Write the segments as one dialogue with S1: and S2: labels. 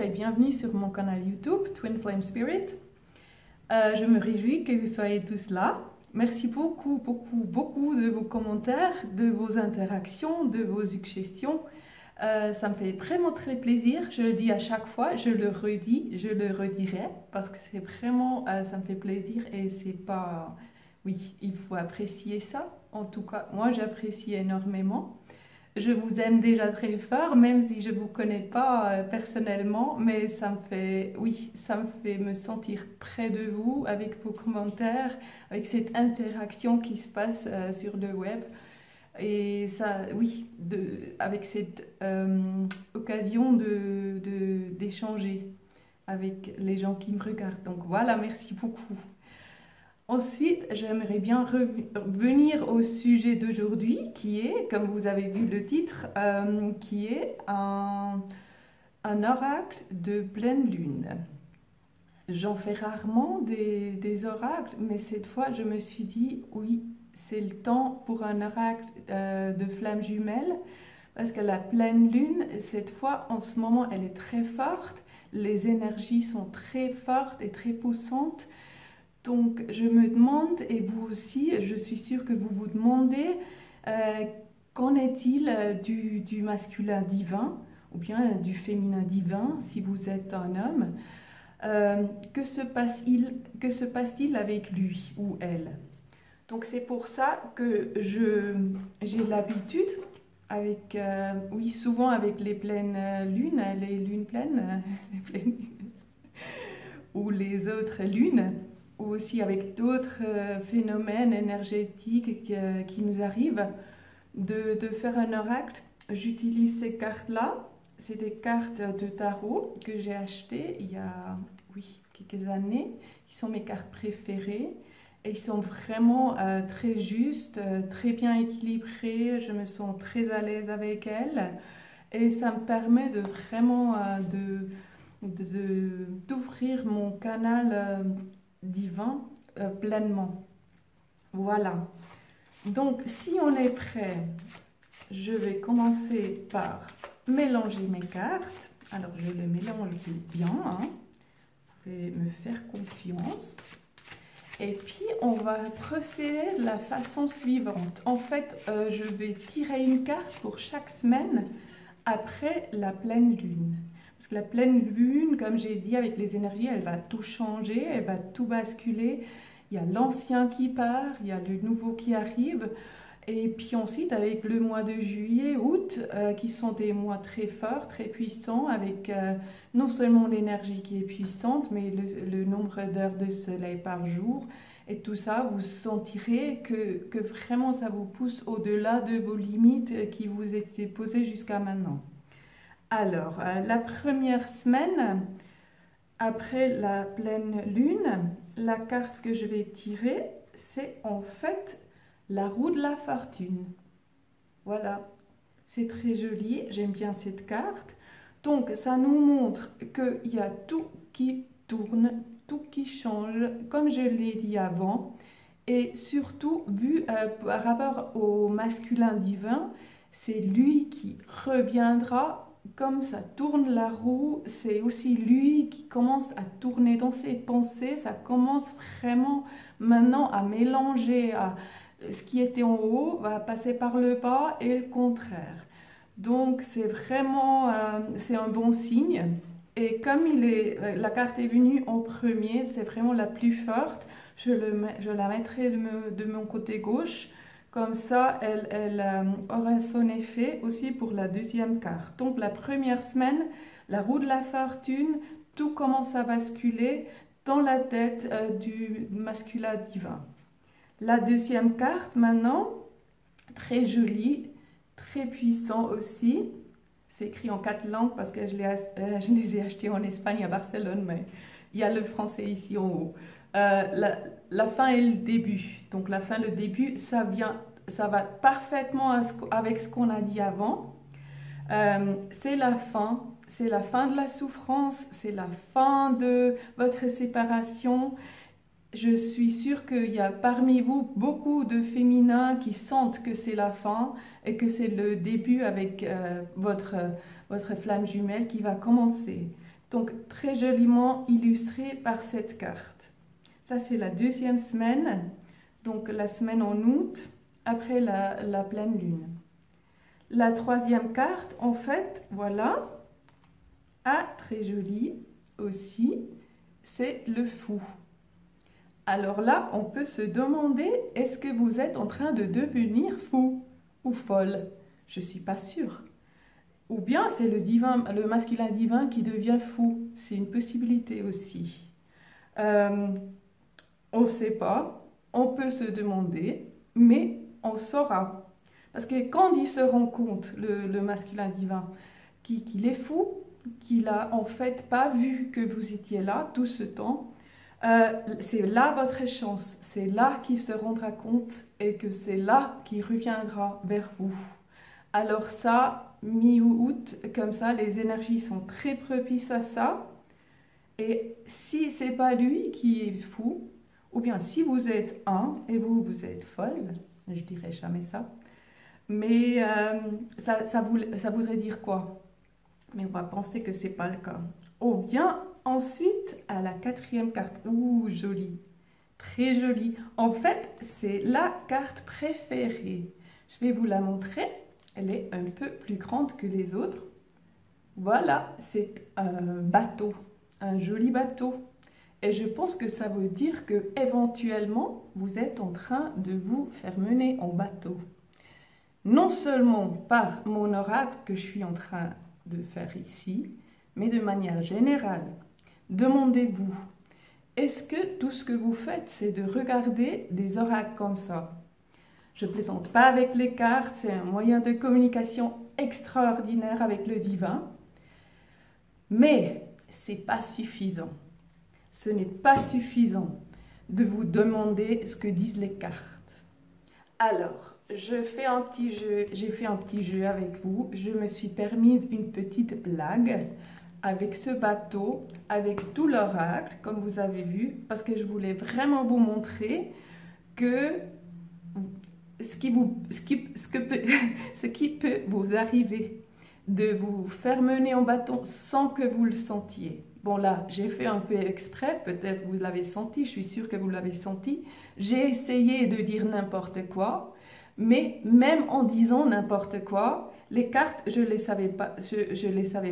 S1: et bienvenue sur mon canal YouTube Twin Flame Spirit. Je me réjouis que vous soyez tous là. Merci beaucoup de vos commentaires, de vos interactions, de vos suggestions. Ça me fait vraiment très plaisir. Je le dis à chaque fois, je le redis, je le redirai parce que c'est vraiment, ça me fait plaisir et c'est pas... Oui, il faut apprécier ça. En tout cas, moi j'apprécie énormément. Je vous aime déjà très fort, même si je ne vous connais pas personnellement, mais ça me fait, oui, ça me fait me sentir près de vous avec vos commentaires, avec cette interaction qui se passe sur le web. Et ça, oui, avec cette occasion d'échanger avec les gens qui me regardent. Donc voilà, merci beaucoup. Ensuite, j'aimerais bien revenir au sujet d'aujourd'hui qui est, comme vous avez vu le titre, qui est un oracle de pleine lune. J'en fais rarement des oracles, mais cette fois je me suis dit, oui, c'est le temps pour un oracle de flamme jumelle, parce que la pleine lune, cette fois, en ce moment, elle est très forte, les énergies sont très fortes et très puissantes. Donc je me demande, et vous aussi, je suis sûre que vous vous demandez, qu'en est-il du masculin divin, ou bien du féminin divin, si vous êtes un homme, que se passe-t-il avec lui ou elle? Donc c'est pour ça que j'ai l'habitude, avec, oui, souvent avec les pleines lunes, les lunes pleines, les pleines lunes, ou les autres lunes, ou aussi avec d'autres phénomènes énergétiques qui nous arrivent, de faire un oracle. J'utilise ces cartes-là. C'est des cartes de tarot que j'ai achetées il y a quelques années, qui sont mes cartes préférées. Et ils sont vraiment très justes, très bien équilibrées. Je me sens très à l'aise avec elles. Et ça me permet de vraiment d'ouvrir mon canal divin pleinement. Voilà. Donc, si on est prêt, je vais commencer par mélanger mes cartes. Alors, je les mélange bien. Hein. Vous pouvez me faire confiance. Et puis, on va procéder de la façon suivante. En fait, je vais tirer une carte pour chaque semaine après la pleine lune. Parce que la pleine lune, comme j'ai dit, avec les énergies, elle va tout changer, elle va tout basculer. Il y a l'ancien qui part, il y a le nouveau qui arrive. Et puis ensuite, avec le mois de juillet, août, qui sont des mois très forts, très puissants, avec non seulement l'énergie qui est puissante, mais le nombre d'heures de soleil par jour. Et tout ça, vous sentirez que vraiment ça vous pousse au-delà de vos limites qui vous étaient posées jusqu'à maintenant. Alors, la première semaine, après la pleine lune, la carte que je vais tirer, c'est en fait la roue de la fortune. Voilà, c'est très joli, j'aime bien cette carte. Donc, ça nous montre qu'il y a tout qui tourne, tout qui change, comme je l'ai dit avant. Et surtout, vu par rapport au masculin divin, c'est lui qui reviendra. Comme ça tourne la roue, c'est aussi lui qui commence à tourner dans ses pensées. Ça commence vraiment maintenant à mélanger. Ce qui était en haut va passer par le bas et le contraire. Donc c'est vraiment c'est un bon signe. Et comme la carte est venue en premier, c'est vraiment la plus forte. Je la mettrai de mon côté gauche. Comme ça, elle aura son effet aussi pour la deuxième carte. Donc la première semaine, la roue de la fortune, tout commence à basculer dans la tête du masculin divin. La deuxième carte maintenant, très jolie, très puissant aussi. C'est écrit en 4 langues parce que je les ai achetés en Espagne à Barcelone, mais il y a le français ici en haut. La fin et le début. Donc la fin, le début, ça va parfaitement avec ce qu'on a dit avant. C'est la fin de la souffrance, c'est la fin de votre séparation. Je suis sûre qu'il y a parmi vous beaucoup de féminins qui sentent que c'est la fin et que c'est le début avec votre flamme jumelle qui va commencer. Donc, très joliment illustré par cette carte. Ça, c'est la deuxième semaine, donc la semaine en août, après la pleine lune. La troisième carte, en fait, voilà, très jolie aussi, c'est le fou. Alors là, on peut se demander, est-ce que vous êtes en train de devenir fou ou folle? Je ne suis pas sûre. Ou bien c'est le masculin divin qui devient fou. C'est une possibilité aussi. On ne sait pas, on peut se demander, mais on saura. Parce que quand il se rend compte, le masculin divin, qu'il est fou, qu'il n'a en fait pas vu que vous étiez là tout ce temps, c'est là votre chance, c'est là qu'il se rendra compte et que c'est là qu'il reviendra vers vous. Alors ça, mi-août, comme ça, les énergies sont très propices à ça. Et si c'est pas lui qui est fou, ou bien si vous êtes un et vous êtes folle, je dirais jamais ça, mais ça voudrait dire quoi? Mais on va penser que c'est pas le cas. On vient ensuite à la quatrième carte. Ouh, jolie, très jolie. En fait, c'est la carte préférée. Je vais vous la montrer. Elle est un peu plus grande que les autres. Voilà, c'est un bateau, un joli bateau. Et je pense que ça veut dire que éventuellement, vous êtes en train de vous faire mener en bateau. Non seulement par mon oracle que je suis en train de faire ici, mais de manière générale. Demandez-vous, est-ce que tout ce que vous faites, c'est de regarder des oracles comme ça? Je ne plaisante pas avec les cartes, c'est un moyen de communication extraordinaire avec le divin, mais ce n'est pas suffisant. Ce n'est pas suffisant de vous demander ce que disent les cartes. Alors, j'ai fait un petit jeu avec vous. Je me suis permise une petite blague avec ce bateau, avec tout l'oracle, comme vous avez vu, parce que je voulais vraiment vous montrer que ce qui peut vous arriver de vous faire mener en bâton sans que vous le sentiez. Bon là, j'ai fait un peu exprès, peut-être vous l'avez senti, je suis sûre que vous l'avez senti. J'ai essayé de dire n'importe quoi, mais même en disant n'importe quoi, les cartes, je ne les savais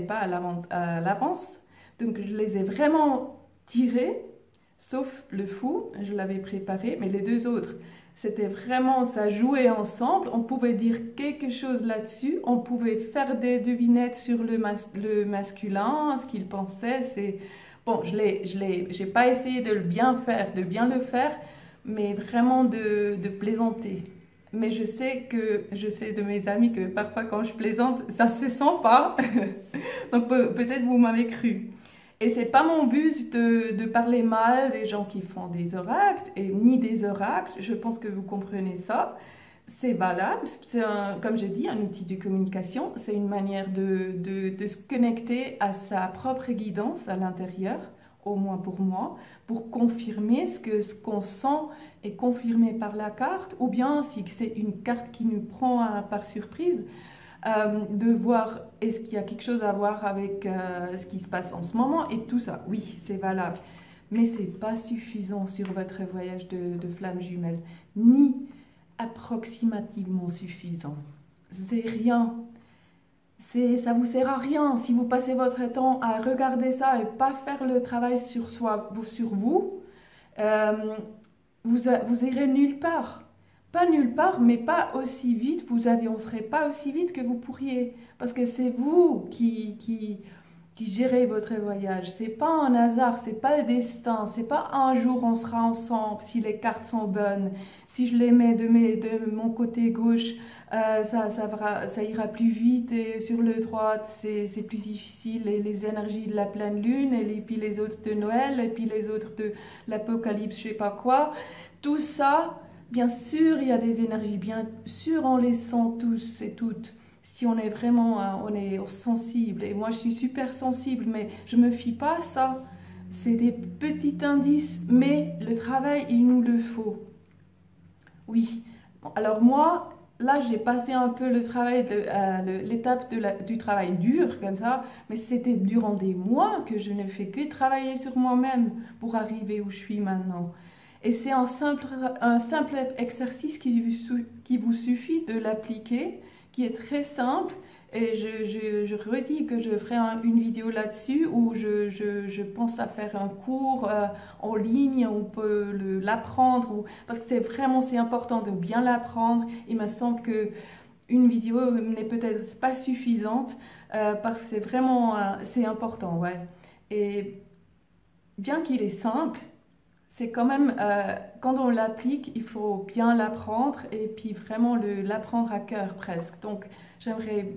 S1: pas, à l'avance. Donc je les ai vraiment tirées, sauf le fou, je l'avais préparé, mais les deux autres, c'était vraiment, ça jouait ensemble, on pouvait dire quelque chose là-dessus, on pouvait faire des devinettes sur le masculin, ce qu'il pensait, c'est... Bon, j'ai pas essayé de bien le faire, mais vraiment de plaisanter. Mais je sais de mes amis que parfois quand je plaisante, ça se sent pas. Donc peut-être vous m'avez cru. Et c'est pas mon but de parler mal des gens qui font des oracles, ni des oracles, je pense que vous comprenez ça. C'est valable, c'est comme j'ai dit, un outil de communication, c'est une manière de se connecter à sa propre guidance à l'intérieur, au moins pour moi, pour confirmer ce qu'on sent est confirmé par la carte, ou bien si c'est une carte qui nous prend par surprise, de voir est-ce qu'il y a quelque chose à voir avec ce qui se passe en ce moment et tout ça. Oui, c'est valable, mais c'est pas suffisant sur votre voyage de flamme jumelle, ni approximativement suffisant. C'est rien. Ça vous sert à rien si vous passez votre temps à regarder ça et pas faire le travail sur vous, vous irez nulle part. Pas nulle part, mais pas aussi vite, on ne serait pas aussi vite que vous pourriez. Parce que c'est vous qui gérez votre voyage. C'est pas un hasard, c'est pas le destin. C'est pas un jour on sera ensemble si les cartes sont bonnes. Si je les mets de mon côté gauche, ça ira plus vite. Et sur le droit, c'est plus difficile. Et les énergies de la pleine lune, et puis les autres de Noël, et puis les autres de l'Apocalypse, je sais pas quoi. Tout ça... Bien sûr, il y a des énergies, bien sûr, on les sent tous et toutes. Si on est vraiment on est sensible, et moi je suis super sensible, mais je ne me fie pas à ça. C'est des petits indices, mais le travail, il nous le faut. Oui, alors moi, là, j'ai passé un peu le travail, l'étape du travail dur, comme ça, mais c'était durant des mois que je ne fais que travailler sur moi-même pour arriver où je suis maintenant. Et c'est un simple exercice qui vous suffit de l'appliquer, qui est très simple. Et je redis que je ferai une vidéo là-dessus où je pense à faire un cours en ligne, on peut l'apprendre, parce que c'est important de bien l'apprendre. Il me semble que une vidéo n'est peut-être pas suffisante parce que c'est important, ouais. Et bien qu'il est simple, c'est quand même, quand on l'applique, il faut bien l'apprendre et puis vraiment l'apprendre à cœur presque. Donc, j'aimerais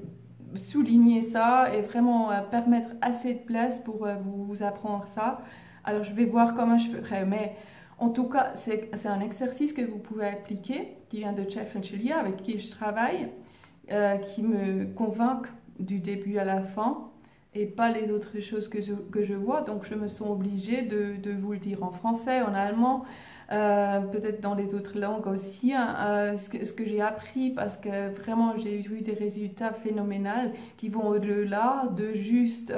S1: souligner ça et vraiment permettre assez de place pour vous apprendre ça. Alors, je vais voir comment je ferai, mais en tout cas, c'est un exercice que vous pouvez appliquer, qui vient de Jeff Enchilia, avec qui je travaille, qui me convainc du début à la fin et pas les autres choses que je vois. Donc, je me sens obligée de vous le dire en français, en allemand, peut-être dans les autres langues aussi, hein, ce que j'ai appris, parce que vraiment, j'ai eu des résultats phénoménaux qui vont au-delà de juste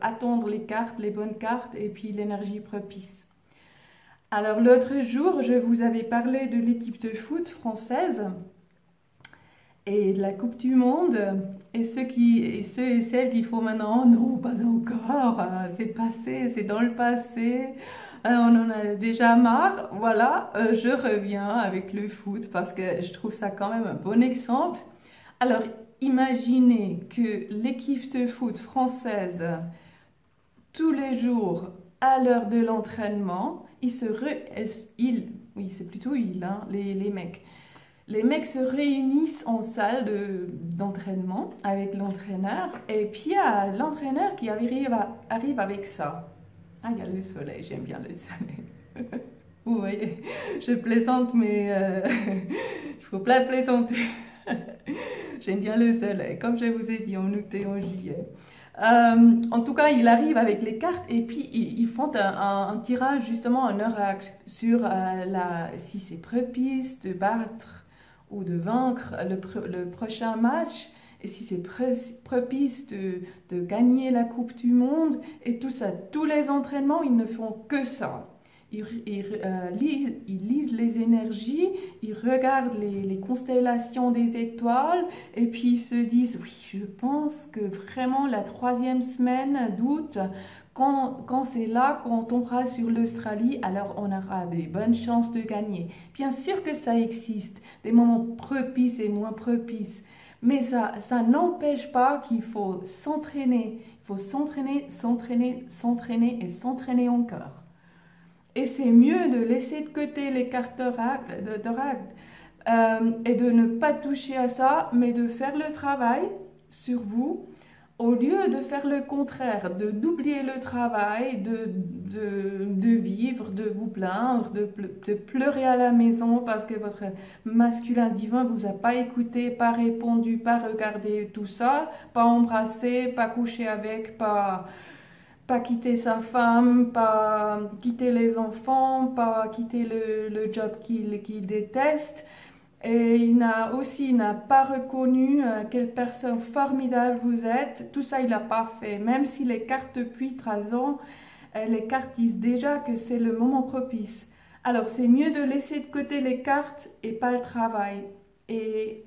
S1: attendre les bonnes cartes et puis l'énergie propice. Alors, l'autre jour, je vous avais parlé de l'équipe de foot française et de la Coupe du Monde, et ceux et celles qui font maintenant, non, pas encore, c'est passé, c'est dans le passé, on en a déjà marre. Voilà, je reviens avec le foot parce que je trouve ça quand même un bon exemple. Alors, imaginez que l'équipe de foot française, tous les jours, à l'heure de l'entraînement, oui, c'est plutôt hein, les mecs. Les mecs se réunissent en salle d'entraînement avec l'entraîneur, et puis il y a l'entraîneur qui arrive avec ça. Ah, il y a le soleil, j'aime bien le soleil. Vous voyez, je plaisante, mais il faut pas plaisanter. J'aime bien le soleil, comme je vous ai dit, en août et en juillet. En tout cas, il arrive avec les cartes et puis ils font un tirage justement en oracle sur si c'est propice de battre ou de vaincre le prochain match, et si c'est propice de gagner la Coupe du Monde et tout ça. Tous les entraînements, ils ne font que ça. Ils lisent les énergies, ils regardent les constellations des étoiles et puis ils se disent, oui, je pense que vraiment la 3e semaine d'août, quand c'est là qu'on tombera sur l'Australie, alors on aura des bonnes chances de gagner. Bien sûr que ça existe, des moments propices et moins propices, mais ça n'empêche pas qu'il faut s'entraîner. Il faut s'entraîner, s'entraîner, s'entraîner et s'entraîner encore. Et c'est mieux de laisser de côté les cartes d'oracle et de ne pas toucher à ça, mais de faire le travail sur vous, au lieu de faire le contraire, d'oublier le travail, de vivre, de vous plaindre, de pleurer à la maison parce que votre masculin divin ne vous a pas écouté, pas répondu, pas regardé tout ça, pas embrassé, pas couché avec, pas quitter sa femme, pas quitter les enfants, pas quitter le job qu'il déteste. Et il n'a pas reconnu quelle personne formidable vous êtes. Tout ça, il n'a pas fait. Même si les cartes depuis 13 ans, les cartes disent déjà que c'est le moment propice. Alors, c'est mieux de laisser de côté les cartes et pas le travail. Et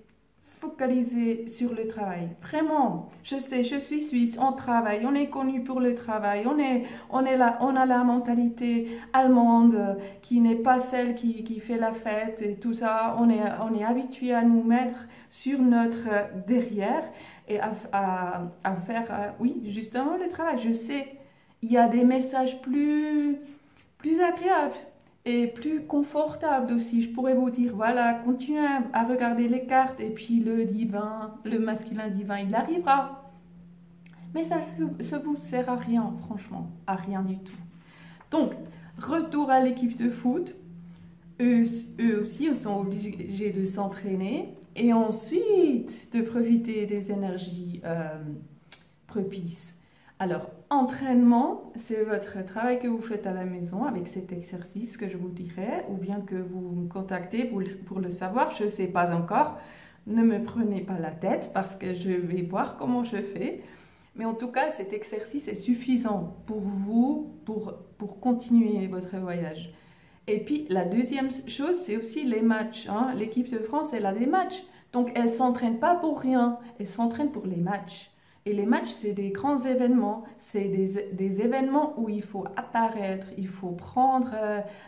S1: focaliser sur le travail. Vraiment, je sais, je suis suisse, on travaille, on est connu pour le travail, on a la mentalité allemande qui n'est pas celle qui fait la fête et tout ça. On est habitué à nous mettre sur notre derrière et à faire, oui, justement le travail. Je sais, il y a des messages plus agréables et plus confortable aussi. Je pourrais vous dire, voilà, continuez à regarder les cartes et puis le divin, le masculin divin, il arrivera. Mais ça vous sert à rien, franchement, à rien du tout. Donc, retour à l'équipe de foot. Eux aussi, ils sont obligés de s'entraîner et ensuite de profiter des énergies propices. Alors, entraînement, c'est votre travail que vous faites à la maison avec cet exercice que je vous dirai, ou bien que vous me contactez pour le savoir, je ne sais pas encore. ne me prenez pas la tête parce que je vais voir comment je fais. Mais en tout cas, cet exercice est suffisant pour vous, pour continuer votre voyage. Et puis, la deuxième chose, c'est aussi les matchs. Hein. L'équipe de France, elle a des matchs. Donc, elle ne s'entraîne pas pour rien, elle s'entraîne pour les matchs. Et les matchs, c'est des grands événements, c'est des événements où il faut apparaître, il faut prendre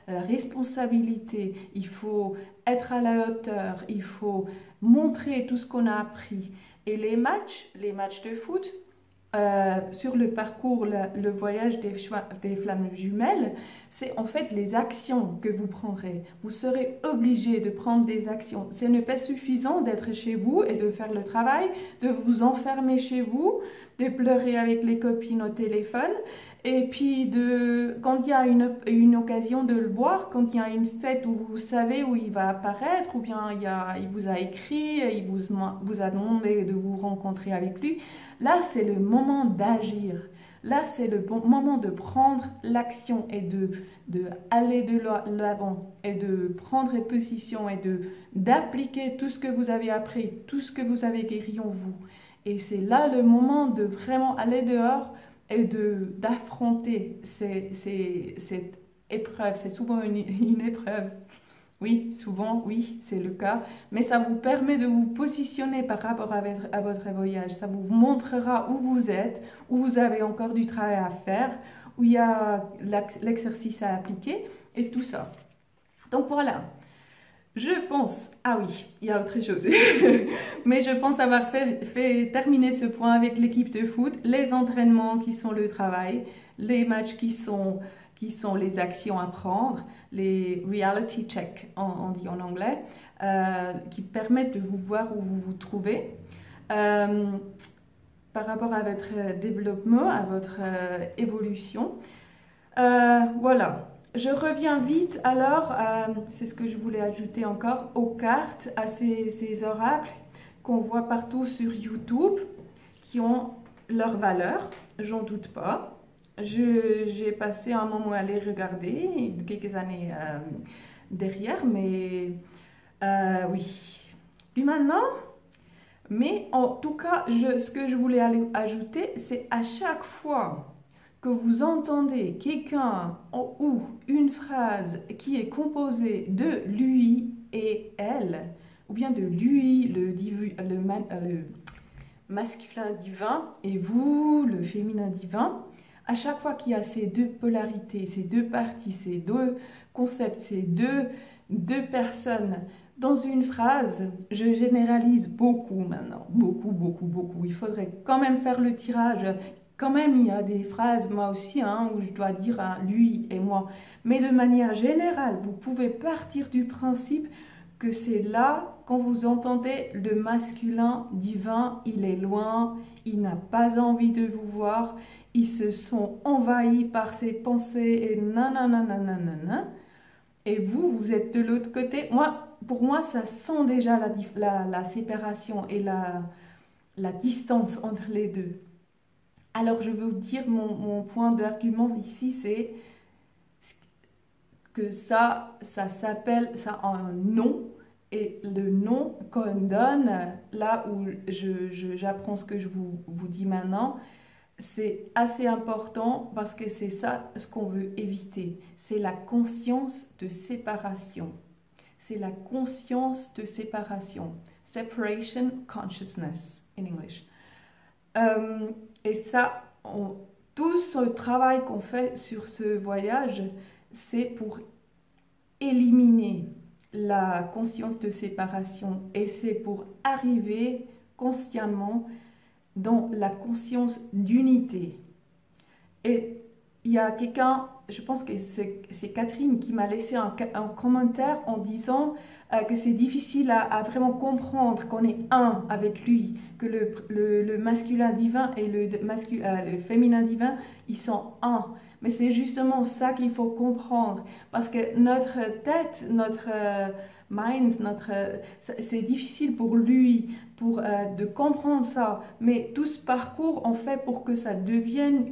S1: la responsabilité, il faut être à la hauteur, il faut montrer tout ce qu'on a appris. Et les matchs de foot, sur le parcours, le voyage des flammes jumelles, c'est en fait les actions que vous prendrez. Vous serez obligé de prendre des actions. Ce n'est pas suffisant d'être chez vous et de faire le travail, de vous enfermer chez vous, de pleurer avec les copines au téléphone. Et puis, quand il y a une occasion de le voir, quand il y a une fête où vous savez où il va apparaître, ou bien il vous a écrit, il vous a demandé de vous rencontrer avec lui, là, c'est le moment d'agir. Là, c'est le bon moment de prendre l'action et aller de l'avant et de prendre position et d'appliquer tout ce que vous avez appris, tout ce que vous avez guéri en vous. Et c'est là le moment de vraiment aller dehors et d'affronter cette épreuve. C'est souvent une épreuve. Oui, souvent, oui, c'est le cas. Mais ça vous permet de vous positionner par rapport à votre voyage. Ça vous montrera où vous êtes, où vous avez encore du travail à faire, où il y a l'exercice à appliquer et tout ça. Donc voilà. Je pense, ah oui, il y a autre chose, mais je pense avoir fait terminer ce point avec l'équipe de foot, les entraînements qui sont le travail, les matchs qui sont les actions à prendre, les reality checks, on dit en anglais, qui permettent de vous voir où vous vous trouvez par rapport à votre développement, à votre évolution. Voilà. Je reviens vite alors, c'est ce que je voulais ajouter encore, aux cartes, à ces oracles qu'on voit partout sur YouTube, qui ont leur valeur, j'en doute pas. J'ai passé un moment à les regarder, quelques années derrière, mais oui. Puis maintenant, mais en tout cas, ce que je voulais ajouter, c'est à chaque fois que vous entendez quelqu'un ou une phrase qui est composée de lui et elle, ou bien de lui, le masculin divin, et vous, le féminin divin, à chaque fois qu'il y a ces deux polarités, ces deux parties, ces deux concepts, ces deux personnes dans une phrase, je généralise beaucoup maintenant, beaucoup. Il faudrait quand même faire le tirage. Quand même, il y a des phrases, moi aussi, hein, où je dois dire lui et moi. Mais de manière générale, vous pouvez partir du principe que c'est là, quand vous entendez le masculin divin, il est loin, il n'a pas envie de vous voir, ils se sont envahis par ses pensées et nanana. Et vous êtes de l'autre côté. Pour moi, ça sent déjà la séparation et la distance entre les deux. Alors, je veux vous dire, mon point d'argument ici, c'est que ça s'appelle ça un nom. Et le nom qu'on donne, là où j'apprends ce que je vous dis maintenant, c'est assez important parce que c'est ça ce qu'on veut éviter. C'est la conscience de séparation. C'est la conscience de séparation. Separation consciousness in English. Et ça, tout ce travail qu'on fait sur ce voyage, c'est pour éliminer la conscience de séparation et c'est pour arriver consciemment dans la conscience d'unité. Et il y a quelqu'un, je pense que c'est Catherine qui m'a laissé un commentaire en disant que c'est difficile à vraiment comprendre qu'on est un avec lui, que le masculin divin et le féminin divin, ils sont un. Mais c'est justement ça qu'il faut comprendre, parce que notre tête, notre mind, c'est difficile pour lui de comprendre ça. Mais tout ce parcours, on fait pour que ça devienne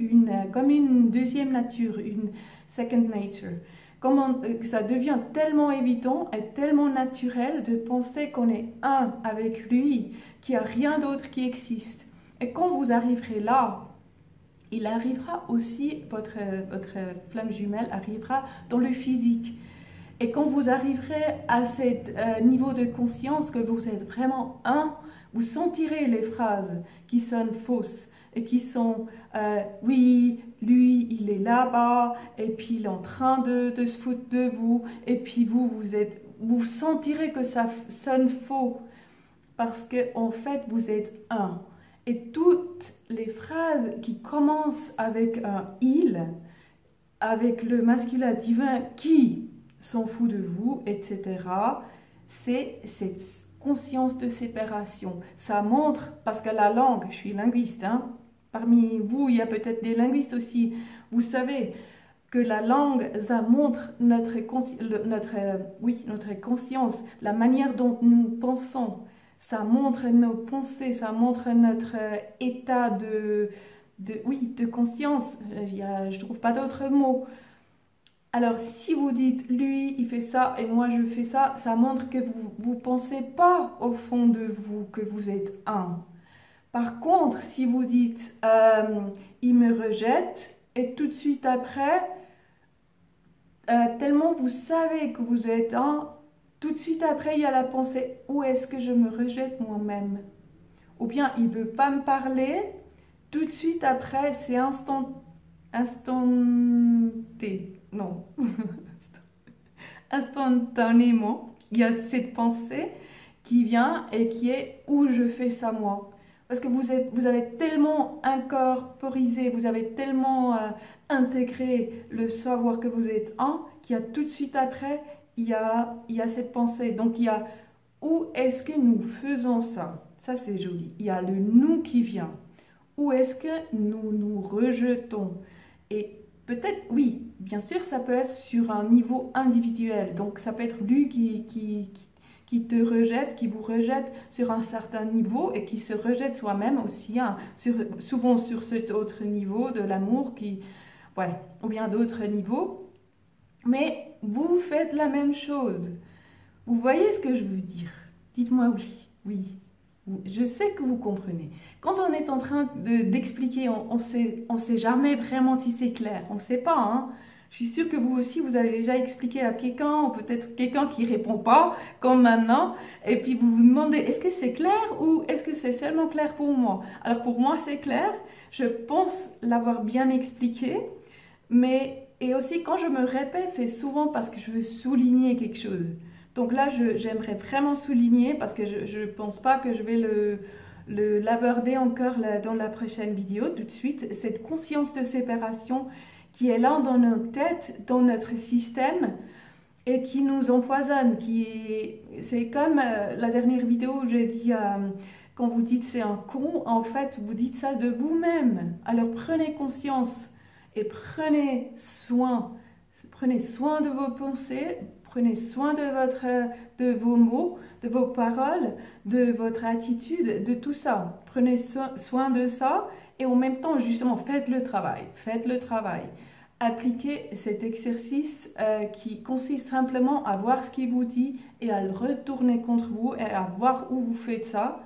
S1: comme une deuxième nature, une second nature. que ça devient tellement évident et tellement naturel de penser qu'on est un avec lui, qu'il n'y a rien d'autre qui existe. Et quand vous arriverez là, il arrivera aussi, votre flamme jumelle arrivera dans le physique. Et quand vous arriverez à ce niveau de conscience que vous êtes vraiment un, vous sentirez les phrases qui sonnent fausses et qui sont oui, lui, il est là-bas, et puis il est en train de se foutre de vous, et puis vous sentirez que ça sonne faux, parce que en fait, vous êtes un. Et toutes les phrases qui commencent avec un il, avec le masculin divin qui s'en fout de vous, etc., c'est cette conscience de séparation. Ça montre, parce que la langue, je suis linguiste, hein, parmi vous, il y a peut-être des linguistes aussi, vous savez que la langue, ça montre notre conscience, la manière dont nous pensons. Ça montre nos pensées, ça montre notre état de conscience. Je ne trouve pas d'autres mots. Alors, si vous dites, lui, il fait ça et moi, je fais ça, ça montre que vous ne pensez pas au fond de vous que vous êtes un. Par contre, si vous dites, il me rejette, et tout de suite après, tellement vous savez que vous êtes un, tout de suite après, il y a la pensée, où est-ce que je me rejette moi-même? Ou bien, il ne veut pas me parler, tout de suite après, c'est instantanément, il y a cette pensée qui vient et qui est où je fais ça moi. Parce que vous avez tellement incorporisé, vous avez tellement intégré le savoir que vous êtes un, qu'il y a tout de suite après, il y a cette pensée. Donc il y a où est-ce que nous faisons ça? Ça c'est joli. Il y a le nous qui vient. Où est-ce que nous nous rejetons? Et peut-être, oui, bien sûr, ça peut être sur un niveau individuel. Donc, ça peut être lui qui te rejette, qui vous rejette sur un certain niveau et qui se rejette soi-même aussi, hein, souvent sur cet autre niveau de l'amour, ou bien d'autres niveaux. Mais vous faites la même chose. Vous voyez ce que je veux dire? Dites-moi oui, oui. Je sais que vous comprenez. Quand on est en train d'expliquer, on sait jamais vraiment si c'est clair. On ne sait pas, hein. Je suis sûre que vous aussi, vous avez déjà expliqué à quelqu'un, ou peut-être quelqu'un qui ne répond pas, comme maintenant, et puis vous vous demandez, est-ce que c'est clair ou est-ce que c'est seulement clair pour moi? Alors pour moi, c'est clair. Je pense l'avoir bien expliqué, et aussi quand je me répète, c'est souvent parce que je veux souligner quelque chose. Donc là, j'aimerais vraiment souligner, parce que je ne pense pas que je vais l'aborder encore dans la prochaine vidéo tout de suite, cette conscience de séparation qui est là dans nos têtes, dans notre système, et qui nous empoisonne. C'est comme la dernière vidéo où j'ai dit, quand vous dites c'est un con, en fait, vous dites ça de vous-même. Alors prenez conscience et prenez soin de vos pensées. Prenez soin de vos mots, de vos paroles, de votre attitude, de tout ça. Prenez soin de ça et en même temps, justement, faites le travail. Faites le travail. Appliquez cet exercice qui consiste simplement à voir ce qu'il vous dit et à le retourner contre vous et à voir où vous faites ça.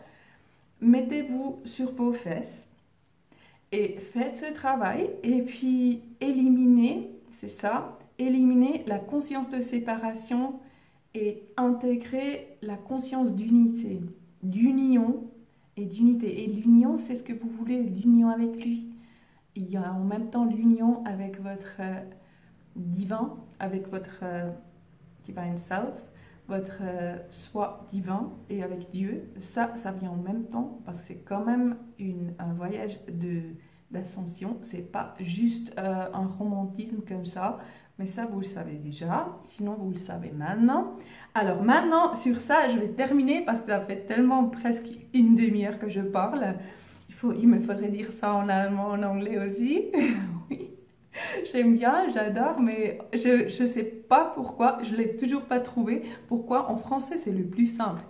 S1: Mettez-vous sur vos fesses et faites ce travail et puis éliminez, c'est ça, éliminer la conscience de séparation et intégrer la conscience d'unité, d'union et d'unité. Et l'union, c'est ce que vous voulez, l'union avec lui. Il y a en même temps l'union avec votre divin, avec votre divine self, votre soi divin et avec Dieu. Ça vient en même temps parce que c'est quand même un voyage d'ascension. C'est pas juste un romantisme comme ça. Mais ça, vous le savez déjà. Sinon, vous le savez maintenant. Alors maintenant, sur ça, je vais terminer parce que ça fait tellement presque une demi-heure que je parle. Il me faudrait dire ça en allemand, en anglais aussi. Oui, j'aime bien, j'adore, mais je ne sais pas pourquoi. Je ne l'ai toujours pas trouvé. Pourquoi en français, c'est le plus simple.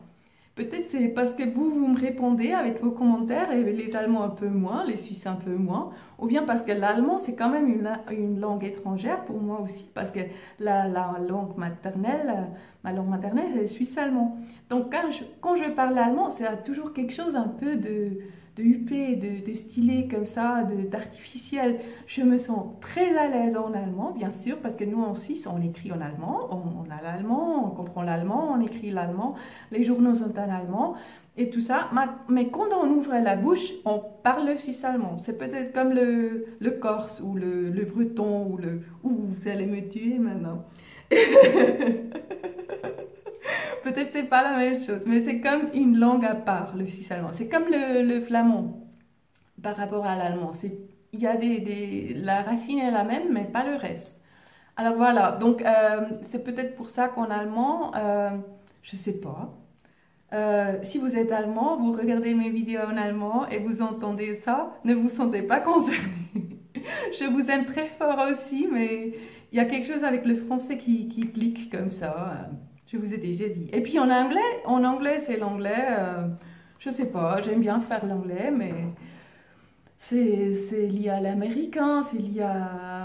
S1: Peut-être c'est parce que vous me répondez avec vos commentaires et les Allemands un peu moins, les Suisses un peu moins, ou bien parce que l'allemand c'est quand même une langue étrangère pour moi aussi, parce que la langue maternelle, ma langue maternelle c'est le suisse-allemand. Donc quand je parle allemand, c'est toujours quelque chose un peu de huppé, de stylé comme ça, d'artificiel. Je me sens très à l'aise en allemand, bien sûr, parce que nous en Suisse, on écrit en allemand, on a l'allemand, on comprend l'allemand, on écrit l'allemand, les journaux sont en allemand et tout ça. Mais quand on ouvre la bouche, on parle le suisse-allemand. C'est peut-être comme le corse ou le breton ou le... Ouh, vous allez me tuer maintenant. Peut-être c'est pas la même chose, mais c'est comme une langue à part, le suisse-allemand. C'est comme le flamand par rapport à l'allemand. Il y a la racine est la même, mais pas le reste. Alors voilà, donc c'est peut-être pour ça qu'en allemand, je sais pas. Si vous êtes allemand, vous regardez mes vidéos en allemand et vous entendez ça, ne vous sentez pas concerné. Je vous aime très fort aussi, mais il y a quelque chose avec le français qui clique comme ça. Je vous ai déjà dit. Et puis en anglais c'est l'anglais. Je sais pas, j'aime bien faire l'anglais, mais c'est lié à l'américain, c'est lié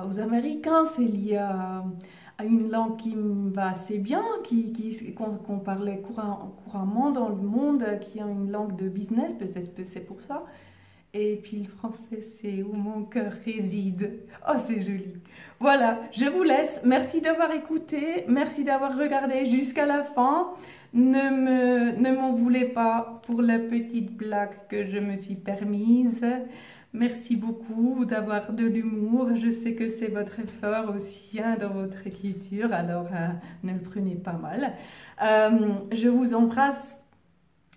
S1: aux Américains, c'est lié à une langue qui me va assez bien, qu'on parlait couramment dans le monde, qui est une langue de business, peut-être que c'est pour ça. Et puis le français, c'est où mon cœur réside. Oh, c'est joli. Voilà, je vous laisse. Merci d'avoir écouté, merci d'avoir regardé jusqu'à la fin. Ne m'en voulez pas pour la petite blague que je me suis permise. Merci beaucoup d'avoir de l'humour. Je sais que c'est votre effort aussi hein, dans votre écriture, alors ne le prenez pas mal. Je vous embrasse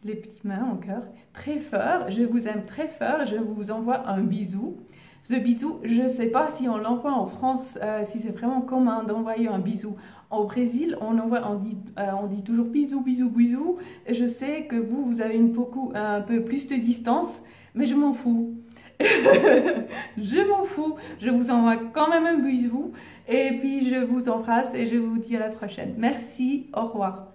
S1: les petites mains en cœur très fort. Je vous aime très fort. Je vous envoie un bisou. Ce bisou, je ne sais pas si on l'envoie en France, si c'est vraiment commun d'envoyer un bisou. Au Brésil, on dit toujours bisou, bisou, bisou. Et je sais que vous avez un peu plus de distance, mais je m'en fous. Je m'en fous. Je vous envoie quand même un bisou. Et puis je vous embrasse et je vous dis à la prochaine. Merci, au revoir.